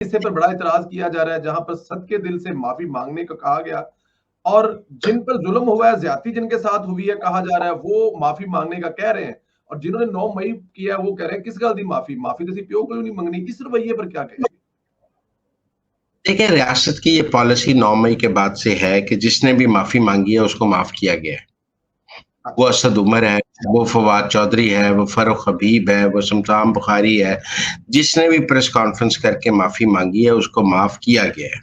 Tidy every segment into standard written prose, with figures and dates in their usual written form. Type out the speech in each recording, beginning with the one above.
हिस्से पर बड़ा इतराज किया जा रहा है, जहां पर सदके दिल से माफी मांगने को कहा गया, और जिन पर जुल्म हुआ है, ज्यादती जिनके साथ हुई है, कहा जा रहा है वो माफी मांगने का कह रहे हैं, और जिन्होंने 9 मई किया वो कह रहे हैं किस गल दी माफी, माफी तो प्यो को नहीं मंगनी। इस रवैये पर क्या कहेंगे? देखिए, रियासत की ये पॉलिसी 9 मई के बाद से है कि जिसने भी माफी मांगी है उसको माफ किया गया है। वो अच्छा। असद उमर है, वो फवाद चौधरी है, वो फरूख हबीब है, वो शमशाम बुखारी है, जिसने भी प्रेस कॉन्फ्रेंस करके माफी मांगी है उसको माफ किया गया है।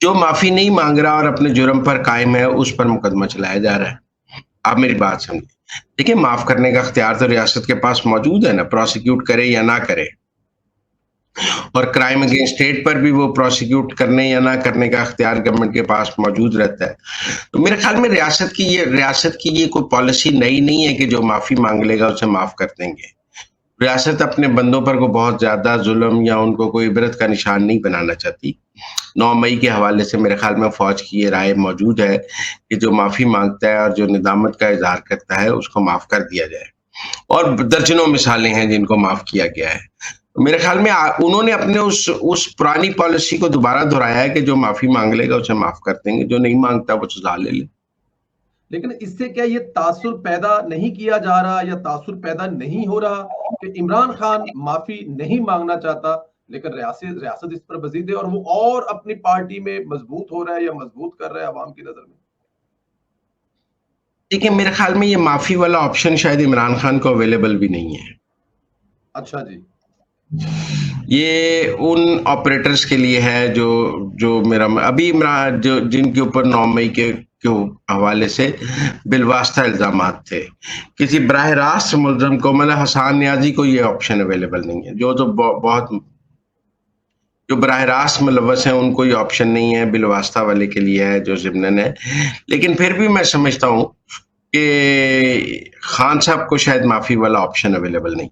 जो माफी नहीं मांग रहा और अपने जुर्म पर कायम है उस पर मुकदमा चलाया जा रहा है। आप मेरी बात समझे। देखिए, माफ करने का अख्तियार तो रियासत के पास मौजूद है ना, प्रोसिक्यूट करे या ना करे, और क्राइम अगेंस्ट स्टेट पर भी वो प्रोसिक्यूट करने या ना करने का अख्तियार गवर्नमेंट के पास मौजूद रहता है। तो मेरे ख्याल में रियासत की ये कोई पॉलिसी नई नहीं है कि जो माफी मांग लेगा उसे माफ कर देंगे। रियासत अपने बंदों पर को बहुत ज्यादा जुल्म या उनको कोई इबरत का निशान नहीं बनाना चाहती। 9 मई के हवाले से मेरे ख्याल में फौज की ये राय मौजूद है कि जो माफी मांगता है और जो निदामत का इजहार करता है उसको माफ कर दिया जाए, और दर्जनों मिसालें हैं जिनको माफ किया गया है। मेरे ख्याल में उन्होंने अपने उस पुरानी पॉलिसी को दोबारा दोहराया है कि जो माफी मांग लेगा उसे माफ कर देंगे, जो नहीं मांगता वो सजा ले ले। लेकिन इससे क्या ये तासुर पैदा नहीं किया जा रहा, या तासुर पैदा नहीं हो रहा कि इमरान खान माफी नहीं मांगना चाहता, लेकिन रियासत इस पर बजीद है, और वो और अपनी पार्टी में मजबूत हो रहा है या मजबूत कर रहा है अवाम की नजर में? देखिए, मेरे ख्याल में ये माफी वाला ऑप्शन शायद इमरान खान को अवेलेबल भी नहीं है। अच्छा जी। ये उन ऑपरेटर्स के लिए है जो जो मेरा अभी इमरान जो जिनके ऊपर 9 मई के हवाले से बिलवास्ता इल्जामात थे, किसी बराह रास्त मुलजम को, मतलब हसन न्याजी को ये ऑप्शन अवेलेबल नहीं है। जो बहुत जो बराह रास्त मुलव्वस हैं उनको ये ऑप्शन नहीं है, बिलवास्ता वाले के लिए है जो जिम्नन है। लेकिन फिर भी मैं समझता हूँ कि खान साहब को शायद माफी वाला ऑप्शन अवेलेबल नहीं।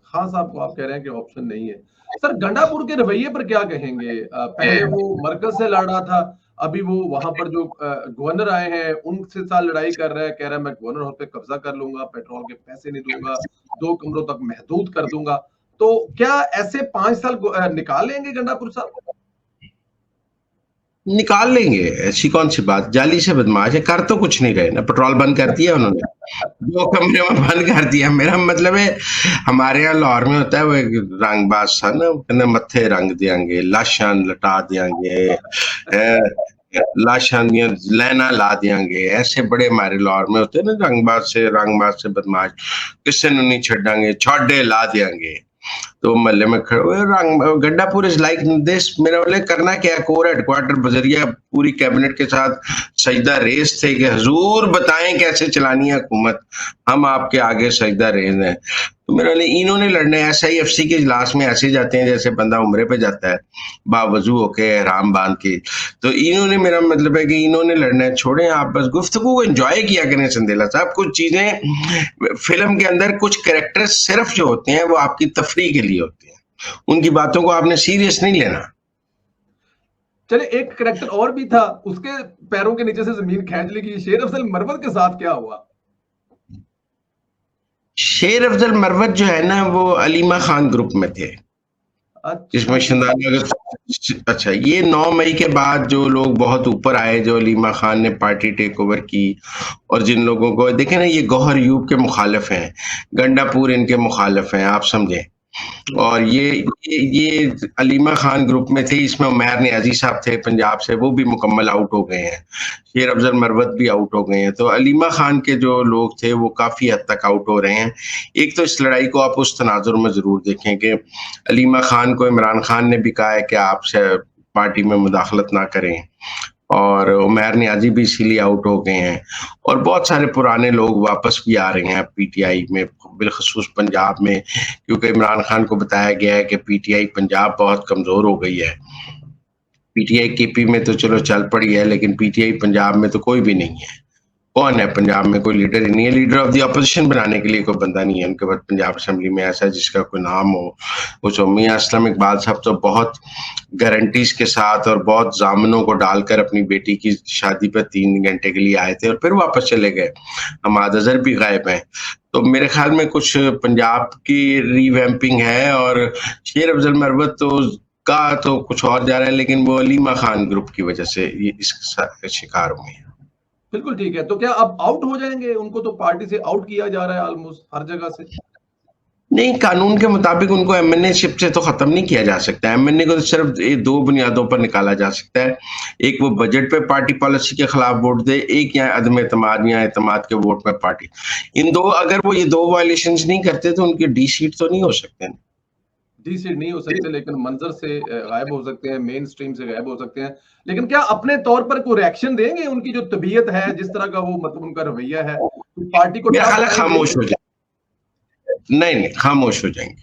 खान साहब को आप कह रहे हैं कि ऑप्शन नहीं है। सर, गंडापुर के रवैये पर क्या कहेंगे? पहले वो मरकज से लड़ रहा था, अभी वो वहां पर जो गवर्नर आए हैं उनसे साथ लड़ाई कर रहा है, कह रहा है मैं गवर्नर होते कब्जा कर लूंगा, पेट्रोल के पैसे नहीं दूंगा, 2 कमरों तक महदूद कर दूंगा। तो क्या ऐसे 5 साल निकाल लेंगे गंडापुर साहब? निकाल लेंगे, ऐसी कौन सी बात। जाली से बदमाश है, कर तो कुछ नहीं रहे ना। पेट्रोल बंद कर दिया उन्होंने, 2 कमरे में बंद कर दिया। मेरा मतलब है, हमारे यहाँ लाहौर में होता है वो एक रंगबाज था ना, कहते मत्थे रंग देंगे, लाशां लटा देंगे, लाशां दियां लैना ला देंगे। ऐसे बड़े हमारे लाहौर में होते हैं ना, रंगबाज से बदमाश, किसी ने नहीं छड़ांगे, छोड़े ला देंगे। तो मोहल्ले में गंडापुर इज लाइक दिस। मेरा वाले करना क्या, कोर हेडक्वार्टर बजरिया पूरी कैबिनेट के साथ सजदा रेस थे कि हजूर बताएं कैसे चलानी है हुकूमत, हम आपके आगे सजदा रेस हैं। तो मेरे वाले इन्होंने लड़ने SIFC के इजलास में ऐसे जाते हैं जैसे बंदा उम्रे पे जाता है बावजू होके हराम बांध के। तो इन्होंने, मेरा मतलब है कि इन्होंने लड़ना है। छोड़ें आप, बस गुफ्तगू को एंजॉय किया करें संदेला साहब। कुछ चीजें फिल्म के अंदर, कुछ कैरेक्टर सिर्फ जो होते हैं वो आपकी तफरीह के लिए होते हैं, उनकी बातों को आपने सीरियस नहीं लेना। चले, एक करेक्टर और भी था, उसके पैरों के नीचे से जमीन खींच ली गई। शेर अफजल मरवत के साथ क्या हुआ? शेर अफजल मरवत जो है ना, वो अलीमा खान ग्रुप में थे, अच्छा। इसमें शिंदानी। अच्छा, ये 9 मई के बाद जो लोग बहुत ऊपर आए, जो अलीमा खान ने पार्टी टेक ओवर की, और जिन लोगों को देखे ना, ये गौहर यूब के मुखालिफ हैं, गंडापुर इनके मुखालिफ हैं, आप समझें। और ये अलीमा खान ग्रुप में थे। इसमें उमैर नियाजी साहब थे पंजाब से, वो भी मुकम्मल आउट हो गए हैं। शेर अफजल मरवत भी आउट हो गए हैं। तो अलीमा खान के जो लोग थे वो काफी हद तक आउट हो रहे हैं। एक तो इस लड़ाई को आप उस तनाजुर में जरूर देखें कि अलीमा खान को इमरान खान ने भी कहा है कि आप पार्टी में मुदाखलत ना करें, और उमैर नियाजी भी इसीलिए आउट हो गए हैं। और बहुत सारे पुराने लोग वापस भी आ रहे हैं PTI में, बिलखसूस पंजाब में, क्योंकि इमरान खान को बताया गया है कि PTI पंजाब बहुत कमजोर हो गई है। PTI KP में तो चलो चल पड़ी है, लेकिन PTI पंजाब में तो कोई भी नहीं है। कौन है पंजाब में? कोई लीडर ही नहीं है। लीडर ऑफ द ऑपोजिशन बनाने के लिए कोई बंदा नहीं है उनके पास पंजाब असेंबली में ऐसा जिसका कोई नाम हो। वो मियां असलम इकबाल साहब तो बहुत गारंटीज के साथ और बहुत जामनों को डालकर अपनी बेटी की शादी पर 3 घंटे के लिए आए थे और फिर वापस चले गए। हमाद अजहर भी गायब हैं। तो मेरे ख्याल में कुछ पंजाब की रीवैम्पिंग है। और शेर अफजल मरवत तो का तो कुछ और जा रहा है, लेकिन वो अलीमा खान ग्रुप की वजह से ये इसका शिकार हुए हैं। बिल्कुल ठीक है। तो क्या अब आउट हो जाएंगे? उनको तो पार्टी से आउट किया जा रहा है ऑलमोस्ट हर जगह से। नहीं, कानून के मुताबिक उनको एमएनए शिप से तो खत्म नहीं किया जा सकता। एमएनए को तो सिर्फ ये 2 बुनियादों पर निकाला जा सकता है। एक वो बजट पे पार्टी पॉलिसी के खिलाफ वोट दे, एक या अदम एतमाद या एतमाद के वोट में पार्टी। इन दो, अगर वो ये 2 वायलेशंस नहीं करते तो उनके डी सीट तो नहीं हो सकते। डी सीट नहीं हो सकते, लेकिन मंजर से गायब हो सकते हैं, मेन स्ट्रीम से गायब हो सकते हैं। लेकिन क्या अपने तौर पर कोई रिएक्शन देंगे? उनकी जो तबीयत है, जिस तरह का वो मतलब उनका रवैया है, पार्टी को मेरा ख्याल है खामोश हो जाएंगे। नहीं, खामोश हो जाएंगे।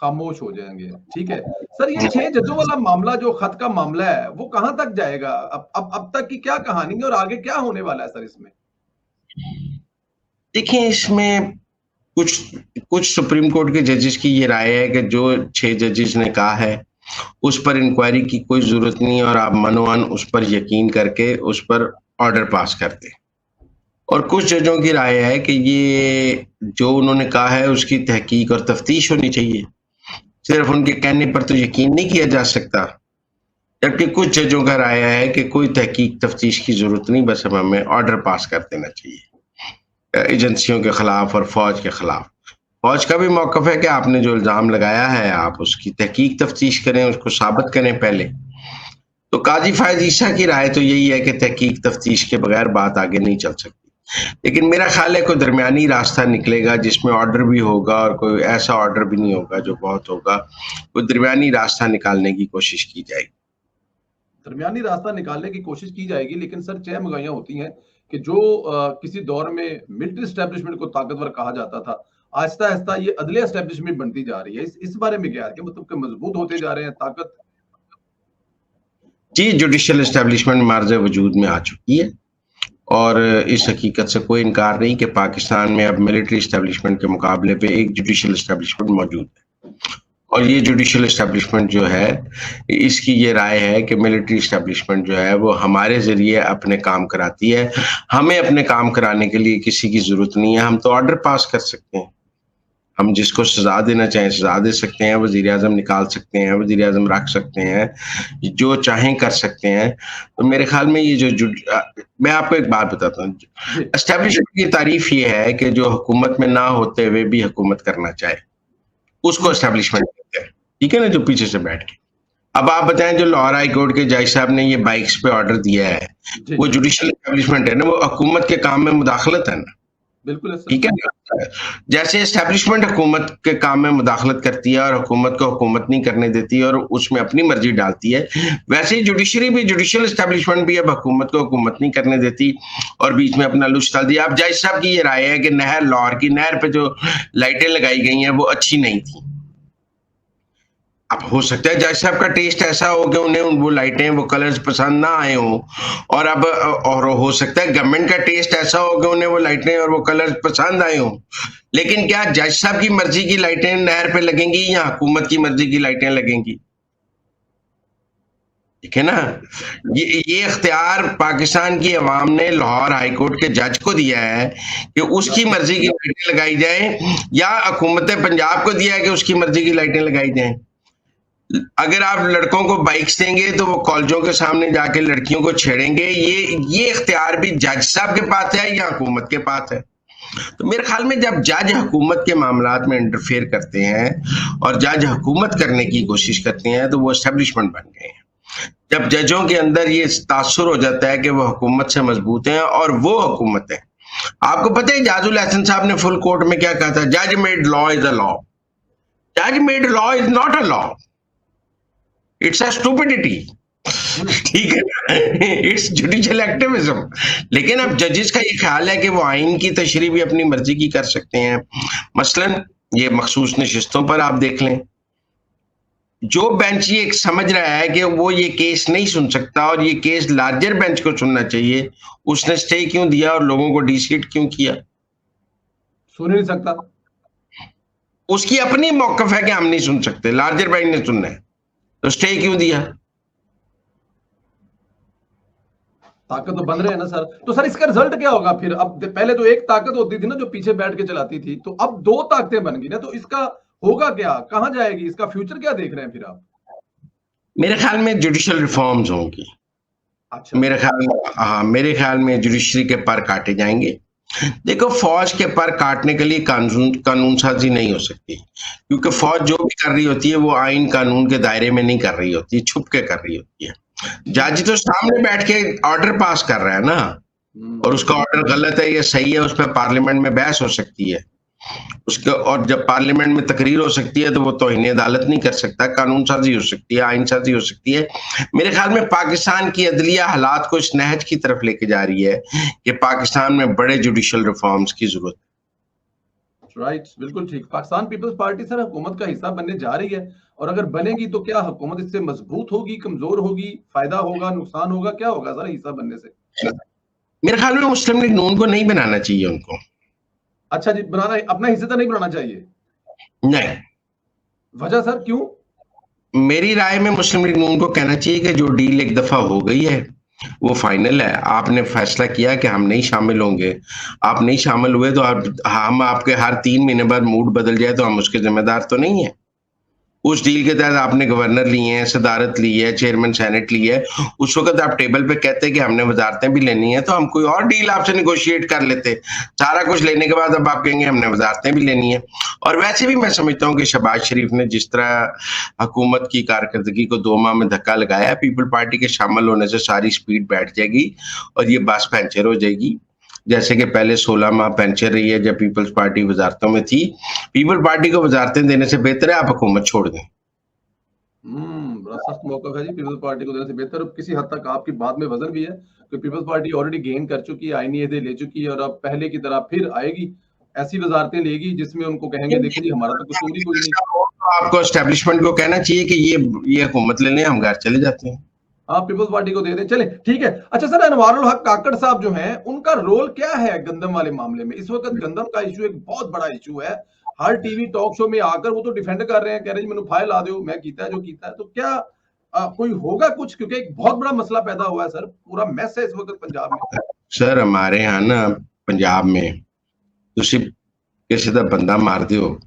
खामोश हो जाएंगे। ठीक है सर, ये 6 जजों वाला मामला, जो खत का मामला है, वो कहां तक जाएगा? अब तक की क्या कहानी है और आगे क्या होने वाला है सर इसमें? देखिए, इसमें कुछ सुप्रीम कोर्ट के जजेस की ये राय है कि जो 6 जजेस ने कहा है उस पर इंक्वायरी की कोई जरूरत नहीं, और आप मनोवन उस पर यकीन करके उस पर ऑर्डर पास कर दें। और कुछ जजों की राय है कि ये जो उन्होंने कहा है उसकी तहकीक और तफ्तीश होनी चाहिए, सिर्फ उनके कहने पर तो यकीन नहीं किया जा सकता। जबकि कुछ जजों का राय है कि कोई तहकीक तफ्तीश की जरूरत नहीं, बस हमें ऑर्डर पास कर देना चाहिए एजेंसियों के खिलाफ और फौज के खिलाफ। फौज का भी मौकफ है कि आपने जो इल्जाम लगाया है आप उसकी तहकीक तफ्तीश करें, उसको साबित करें पहले। तो काजी फायज ईसा की राय तो यही है कि तहकीक तफ्तीश के बगैर बात आगे नहीं चल सकती। लेकिन मेरा ख्याल है कोई दरमियानी रास्ता निकलेगा जिसमें ऑर्डर भी होगा और कोई ऐसा ऑर्डर भी नहीं होगा जो बहुत होगा। कोई दरमियानी रास्ता निकालने की कोशिश की जाएगी। दरमियानी रास्ता निकालने की कोशिश की जाएगी, लेकिन सर चहमगाइयां होती हैं कि जो किसी दौर में मिलिट्री एस्टेब्लिशमेंट को ताकतवर कहा जाता था, आहिस्ता आहिस्ता ये अदलिया एस्टेब्लिशमेंट बनती जा रही है। इस बारे में क्या है कि मतलब कि मजबूत होते जा रहे हैं ताकत? जी, जुडिशियल एस्टेब्लिशमेंट मार्ज वजूद में आ चुकी है और इस हकीकत से कोई इनकार नहीं कि पाकिस्तान में अब मिलिट्री एस्टेब्लिशमेंट के मुकाबले पे एक जुडिशियल एस्टेब्लिशमेंट मौजूद है। और ये जुडिशियल एस्टेब्लिशमेंट जो है, इसकी ये राय है कि मिलिट्री एस्टेब्लिशमेंट जो है वो हमारे जरिए अपने काम कराती है। हमें अपने काम कराने के लिए किसी की जरूरत नहीं है, हम तो ऑर्डर पास कर सकते हैं। हम जिसको सजा देना चाहें सजा दे सकते हैं, वजीर आजम निकाल सकते हैं, वजीर आजम रख सकते हैं, जो चाहें कर सकते हैं। तो मेरे ख्याल में ये मैं आपको एक बात बताता हूँ, एस्टेब्लिशमेंट की तारीफ ये है कि जो हुकूमत में ना होते हुए भी हुकूमत करना चाहे उसको एस्टेब्लिशमेंट कहते हैं। ठीक है ना, जो पीछे से बैठ के। अब आप बताएं, जो लाहौर हाई कोर्ट के जज साहब ने ये बाइक्स पे ऑर्डर दिया है, वो जुडिशियल एस्टेब्लिशमेंट है ना, वो हुकूमत के काम में मुदाखलत है ना। बिल्कुल, ठीक है ना? जैसे एस्टेब्लिशमेंट हुकूमत के काम में मुदाखलत करती है और हुकूमत को हुकूमत नहीं करने देती और उसमें अपनी मर्जी डालती है, वैसे ही जुडिशरी भी, जुडिशियल एस्टेब्लिशमेंट भी अब हुकूमत को हुकूमत नहीं करने देती और बीच में अपना लुच डाल दिया। अब जज साहब की ये राय है कि लाहौर की नहर पे जो लाइटें लगाई गई हैं वो अच्छी नहीं थी। अब हो सकता है जज साहब का टेस्ट ऐसा हो कि उन्हें वो लाइटें, वो कलर्स पसंद ना आए हों, और हो सकता है गवर्नमेंट का टेस्ट ऐसा हो कि उन्हें वो लाइटें और वो कलर्स पसंद आए हों। लेकिन क्या जज साहब की मर्जी की लाइटें नहर पे लगेंगी या हुकूमत की मर्जी की लाइटें लगेंगी? ठीक है ना, ये इख्तियार पाकिस्तान की अवाम ने लाहौर हाई कोर्ट के जज को दिया है कि उसकी मर्जी की लाइटें लगाई जाए, या हुकूमत पंजाब को दिया है कि उसकी मर्जी की लाइटें लगाई जाएं। अगर आप लड़कों को बाइक्स देंगे तो वो कॉलेजों के सामने जाके लड़कियों को छेड़ेंगे, ये इख्तियार भी जज साहब के पास है या हुकूमत के पास है? तो मेरे ख्याल में जब जज हुकूमत के मामलात में इंटरफेयर करते हैं और जज हुकूमत करने की कोशिश करते हैं तो वो एस्टेब्लिशमेंट बन गए हैं। जब जजों के अंदर ये तासुर हो जाता है कि वो हुकूमत से मजबूत हैं और वो हुकूमत है। आपको पता है इजाजुल हसन साहब ने फुल कोर्ट में क्या कहा था? जज made law is a law, जज made law is not a law, it's a stupidity. ठीक है, इट्स जुडिशियल एक्टिविज्म। लेकिन अब जजेस का ये ख्याल है कि वो आइन की तशरीह भी अपनी मर्जी की कर सकते हैं। मसलन ये मखसूस नशिस्तों पर आप देख लें, जो बेंच ये समझ रहा है कि वो ये केस नहीं सुन सकता और ये केस लार्जर बेंच को सुनना चाहिए, उसने स्टे क्यों दिया और लोगों को डिसीट क्यों किया? सुन नहीं सकता, उसकी अपनी मौकफ है कि हम नहीं सुन सकते, लार्जर बेंच ने सुनना है, तो स्टे क्यों दिया? ताकत तो बन रहे हैं ना सर। तो सर इसका रिजल्ट क्या होगा फिर? अब पहले तो एक ताकत होती थी ना जो पीछे बैठ के चलाती थी, तो अब 2 ताकतें बन गई ना, तो इसका होगा क्या? कहां जाएगी? इसका फ्यूचर क्या देख रहे हैं फिर आप? मेरे ख्याल में जुडिशियल रिफॉर्म्स होंगी। अच्छा, मेरे ख्याल में, हाँ, मेरे ख्याल में जुडिशरी के पर काटे जाएंगे। देखो, फौज के पर काटने के लिए कानून साजी नहीं हो सकती, क्योंकि फौज जो भी कर रही होती है वो आइन कानून के दायरे में नहीं कर रही होती, छुप के कर रही होती है। जज तो सामने बैठ के ऑर्डर पास कर रहा है ना, और उसका ऑर्डर गलत है या सही है उस पर पार्लियामेंट में बहस हो सकती है उसके, और जब पार्लियामेंट में तकरीर हो सकती है तो वो तौहीन अदालत नहीं कर सकता, कानून साजी हो सकती है, आइन साजी हो सकती है। मेरे ख्याल में पाकिस्तान की अदलिया हालात को इस नहज की तरफ लेके जा रही है कि पाकिस्तान में बड़े जुडिशियल रिफॉर्म्स की जरूरत है। राइट, बिल्कुल ठीक। पाकिस्तान पीपल्स पार्टी सर हुकूमत का हिस्सा बनने जा रही है, और अगर बनेगी तो क्या हुकूमत इससे मजबूत होगी, कमजोर होगी, फायदा होगा, नुकसान होगा, क्या होगा सर हिस्सा बनने से? मेरे ख्याल में मुस्लिम लीग नून को नहीं बनाना चाहिए उनको। अच्छा जी, बनाना, अपना हिस्सेदार नहीं बनाना चाहिए? नहीं, वजह सर क्यों? मेरी राय में मुस्लिम लीग नून को कहना चाहिए कि जो डील एक दफा हो गई है वो फाइनल है। आपने फैसला किया कि हम नहीं शामिल होंगे, आप नहीं शामिल हुए, तो हम आपके हर 3 महीने बाद मूड बदल जाए तो हम उसके जिम्मेदार तो नहीं है। उस डील के तहत आपने गवर्नर लिए हैं, सदारत ली है, चेयरमैन सेनेट ली है, उस वक्त आप टेबल पे कहते हैं कि हमने वजारतें भी लेनी है, तो हम कोई और डील आपसे निगोशिएट कर लेते। सारा कुछ लेने के बाद अब आप कहेंगे हमने वजारतें भी लेनी है। और वैसे भी मैं समझता हूँ कि शहबाज शरीफ ने जिस तरह हुकूमत की कारकर्दगी को 2 माह में धक्का लगाया, पीपल पार्टी के शामिल होने से सारी स्पीड बैठ जाएगी और ये बस पंचर हो जाएगी, जैसे कि पहले 16 माह पेंशन रही है जब पीपल्स पार्टी वजारतों में थी। पीपल पार्टी को वजारतें देने से बेहतर है आप हुकूमत छोड़ दें। बड़ा सख्त मौका है जी पीपल्स पार्टी को देने से बेहतर। किसी हद तक आपकी बात में वजन भी है कि पीपल्स पार्टी ऑलरेडी गेन कर चुकी है, आईनी अहदे ले चुकी है, और अब पहले की तरह फिर आएगी, ऐसी वजारतें लेगी जिसमें उनको कहेंगे देखिए जी हमारा तो कसूर ही कोई नहीं। आपको एस्टेब्लिशमेंट को कहना चाहिए कि ये हुकूमत ले लें, हम घर चले जाते हैं। हाँ, पीपल्स पार्टी को दे दें, चले, ठीक है। अच्छा सर, अनवारुल हक काकड़ साहब जो हैं, उनका रोल क्या है गंदम वाले मामले में? इस वक्त गंदम का इशू एक बहुत बड़ा इशू है, हर टीवी टॉक शो में आकर वो तो डिफेंड कर रहे हैं, कह रहे हैं मैंने फाइल ला दो, मैं कीता है जो कीता है। तो क्या कोई होगा कुछ, क्योंकि एक बहुत बड़ा मसला पैदा हुआ है सर, पूरा मैस है इस वक्त पंजाब में। सर हमारे यहाँ ना पंजाब में ਤੁਸੀਂ ਕਿਸੇ ਦਾ ਬੰਦਾ ਮਾਰਦੇ ਹੋ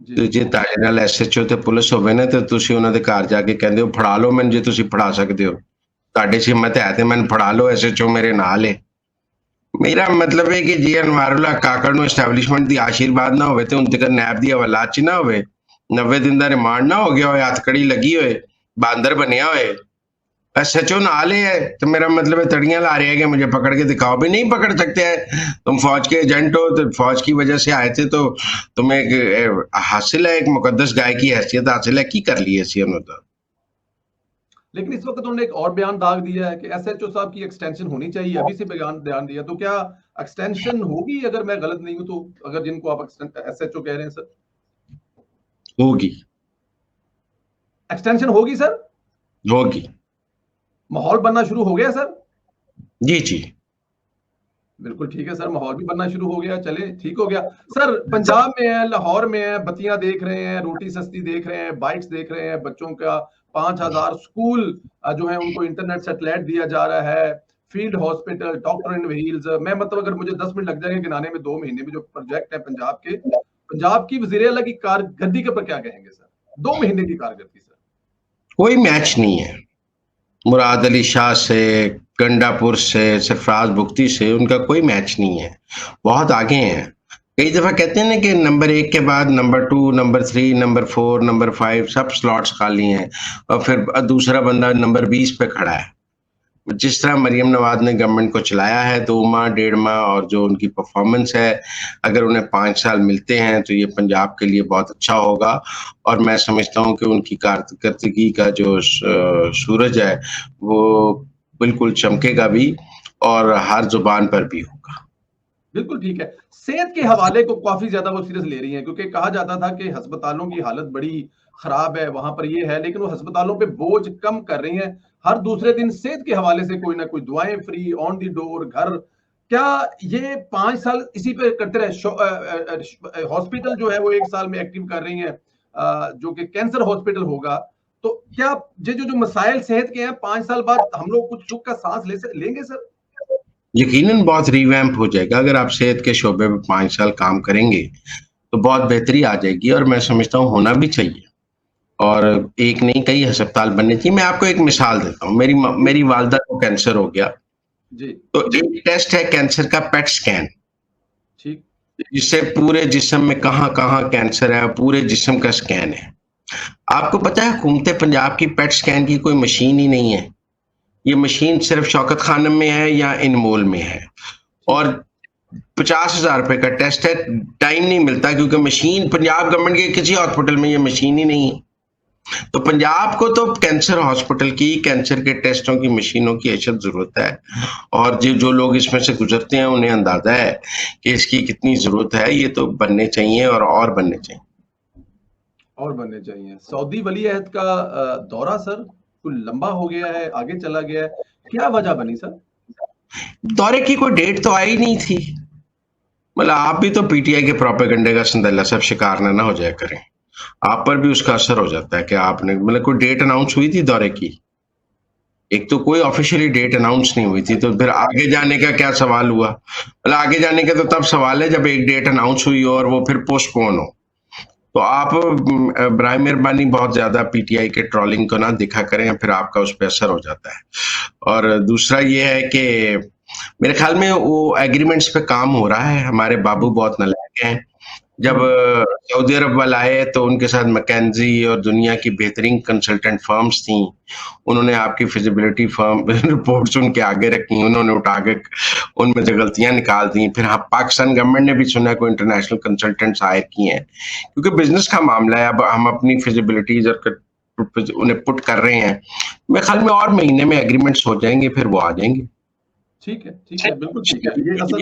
ਤੇ ਜੇ ਤੁਹਾਡੇ ਨਾਲ ਐਸਐਚਓ ਤੇ ਪੁਲਿਸ ਹੋਵੇ ਨਾ ਤੇ ਤੁਸੀਂ ਉਹਨਾਂ ਦੇ ਘਰ ਜਾ ਕੇ ਕਹਿੰਦੇ ਹੋ ਫੜਾ ਲਓ ਮੈਨੂੰ, ਜੇ ਤੁਸੀਂ ਫੜਾ ਸਕਦੇ ਹੋ, ਤੁਹਾਡੇ 'ਚ ਹਿੰਮਤ ਹੈ ਤੇ ਮੈਨੂੰ ਫੜਾ ਲਓ, ਐਸਐਚਓ ਮੇਰੇ ਨਾਲ ਹੈ। ਮੇਰਾ ਮਤਲਬ ਹੈ ਕਿ ਜੇ ਅਨਵਾਰੁल्लाह ਕਾਕੜ ਨੂੰ ਐਸਟੈਬਲਿਸ਼ਮੈਂਟ ਦੀ ਆਸ਼ੀਰਵਾਦ ਨਾ ਹੋਵੇ ਤੇ ਹੁਣ ਤੱਕ ਨੈਬ ਦੀ ਹਵਾਲਾਤ 'ਚ ਨਾ ਹੋਵੇ, 90 ਦਿਨ ਦਾ ਰਿਮਾਂਡ ਨਾ ਹੋ ਗਿਆ ਹੋਏ, ਹੱਥਕੜੀ ਲੱਗੀ ਹੋਏ, ਬਾਂਦਰ ਬਣਿਆ ਹੋਏ, एसएचओ नाले है, तो मेरा मतलब है तड़ियां ला रहे हैं कि मुझे पकड़ के दिखाओ। भी नहीं पकड़ सकते हैं, तुम फौज के एजेंट हो, तो फौज की वजह से आए थे, तो तुम्हें एक हासिल है, एक मुकद्दस गाय की हैसियत हासिल है, की कर ली है सी होता। लेकिन इस वक्त उन्होंने एक और बयान दाग दिया है कि एसएचओ साहब की एक्सटेंशन होनी चाहिए, अभी से बयान दिया, तो क्या एक्सटेंशन होगी अगर मैं गलत नहीं हूं तो? अगर जिनको आप एसएचओ कह रहे हैं सर, होगी एक्सटेंशन होगी सर? होगी। माहौल बनना शुरू हो गया सर? जी जी बिल्कुल ठीक है सर, माहौल भी बनना शुरू हो गया, चले ठीक हो गया। सर पंजाब में है, लाहौर में है, बत्तियां देख रहे हैं, रोटी सस्ती देख रहे हैं, बाइक्स देख रहे हैं, बच्चों का 5000 स्कूल जो है उनको इंटरनेट सैटेलाइट दिया जा रहा है, फील्ड हॉस्पिटल, डॉक्टर इन व्हील्स। मैं मतलब अगर मुझे 10 मिनट लग जाएंगे गिनाने में, 2 महीने में जो प्रोजेक्ट है पंजाब के, पंजाब की वज़ीर आला की कारकर्दगी के ऊपर क्या कहेंगे सर? 2 महीने की कारकर्दगी सर, कोई मैच नहीं है। मुराद अली शाह से, गंडापुर से, सरफराज बुख्ती से उनका कोई मैच नहीं है, बहुत आगे हैं। कई दफा कहते हैं ना कि नंबर 1 के बाद नंबर 2, नंबर 3, नंबर 4, नंबर 5 सब स्लॉट्स खाली हैं, और फिर दूसरा बंदा नंबर 20 पे खड़ा है। जिस तरह मरियम नवाज ने गवर्नमेंट को चलाया है 2 माह 1.5 माह, और जो उनकी परफॉर्मेंस है, अगर उन्हें 5 साल मिलते हैं तो ये पंजाब के लिए बहुत अच्छा होगा। और मैं समझता हूँ कि उनकी कारकर्दगी का जो सूरज है वो बिल्कुल चमकेगा भी और हर जुबान पर भी होगा। बिल्कुल ठीक है। सेहत के हवाले को काफी ज्यादा वो सीरियस ले रही हैं, क्योंकि कहा जाता था कि अस्पतालों की हालत बड़ी खराब है, वहां पर ये है, लेकिन वो अस्पतालों पे बोझ कम कर रही हैं। हर दूसरे दिन सेहत के हवाले से कोई ना कोई दुआएं फ्री, ऑन दी डोर, घर। क्या ये 5 साल इसी पे करते रहे? हॉस्पिटल जो है वो 1 साल में एक्टिव कर रही हैं, जो कि कैंसर हॉस्पिटल होगा, तो क्या जो मसाइल सेहत के हैं 5 साल बाद हम लोग कुछ सुख का सांस लेंगे सर? यकीनन बहुत रिवैम्प हो जाएगा। अगर आप सेहत के शोबे में 5 साल काम करेंगे तो बहुत बेहतरी आ जाएगी, और मैं समझता हूँ होना भी चाहिए। और एक नहीं कई अस्पताल बनने चाहिए। मैं आपको एक मिसाल देता हूँ, मेरी वालदा को कैंसर हो गया, जी तो एक टेस्ट है कैंसर का पेट स्कैन, ठीक। जिससे पूरे जिस्म में कहाँ कहाँ कैंसर है पूरे जिस्म का स्कैन है। आपको पता है हुकूमत पंजाब की पेट स्कैन की कोई मशीन ही नहीं है। ये मशीन सिर्फ शौकत खानम में है या इनमोल में है, और 50,000 रुपए का टेस्ट है। टाइम नहीं मिलता क्योंकि मशीन पंजाब गवर्नमेंट के किसी हॉस्पिटल में ये मशीन ही नहीं है। तो पंजाब को तो कैंसर हॉस्पिटल की, कैंसर के टेस्टों की मशीनों की अशद जरूरत है, और जो लोग इसमें से गुजरते हैं उन्हें अंदाजा है कि इसकी कितनी जरूरत है। ये तो बनने चाहिए और बनने चाहिए। और बनने चाहिए। सऊदी वली अहद का दौरा सर कुछ लंबा हो गया है, आगे चला गया है, क्या वजह बनी सर? दौरे की कोई डेट तो आई नहीं थी। मतलब आप भी तो पीटीआई के प्रोपेगेंडे का संदल्ला सब शिकार ना हो जाया करें। आप पर भी उसका असर हो जाता है कि आपने, मतलब कोई डेट अनाउंस हुई थी दौरे की? एक तो कोई ऑफिशियली डेट अनाउंस नहीं हुई थी, तो फिर आगे जाने का क्या सवाल हुआ? मतलब आगे जाने का तो तब सवाल है जब एक डेट अनाउंस हुई हो और वो फिर पोस्टपोन हो। तो आप बराए मेहरबानी बहुत ज्यादा पीटीआई के ट्रोलिंग को ना दिखा करें, फिर आपका उस पर असर हो जाता है। और दूसरा ये है कि मेरे ख्याल में वो एग्रीमेंट्स पे काम हो रहा है। हमारे बाबू बहुत नालायक हैं। जब सऊदी अरब वाले आए तो उनके साथ मैकेंजी और दुनिया की बेहतरीन कंसल्टेंट फर्म्स थी। उन्होंने आपकी फिजिबिलिटी फर्म रिपोर्ट्स उनके आगे रखी, उन्होंने उठा के उनमें से गलतियां निकाल दी। फिर हाँ, पाकिस्तान गवर्नमेंट ने भी सुना कोई इंटरनेशनल कंसल्टेंट्स हायर किए हैं, क्योंकि बिजनेस का मामला है। अब हम अपनी फिजिबिलिटीज और उन्हें पुट कर रहे हैं। मेरे ख्याल में और महीने में एग्रीमेंट्स हो जाएंगे, फिर वो आ जाएंगे। ठीक है, बिल्कुल ठीक है। ये असल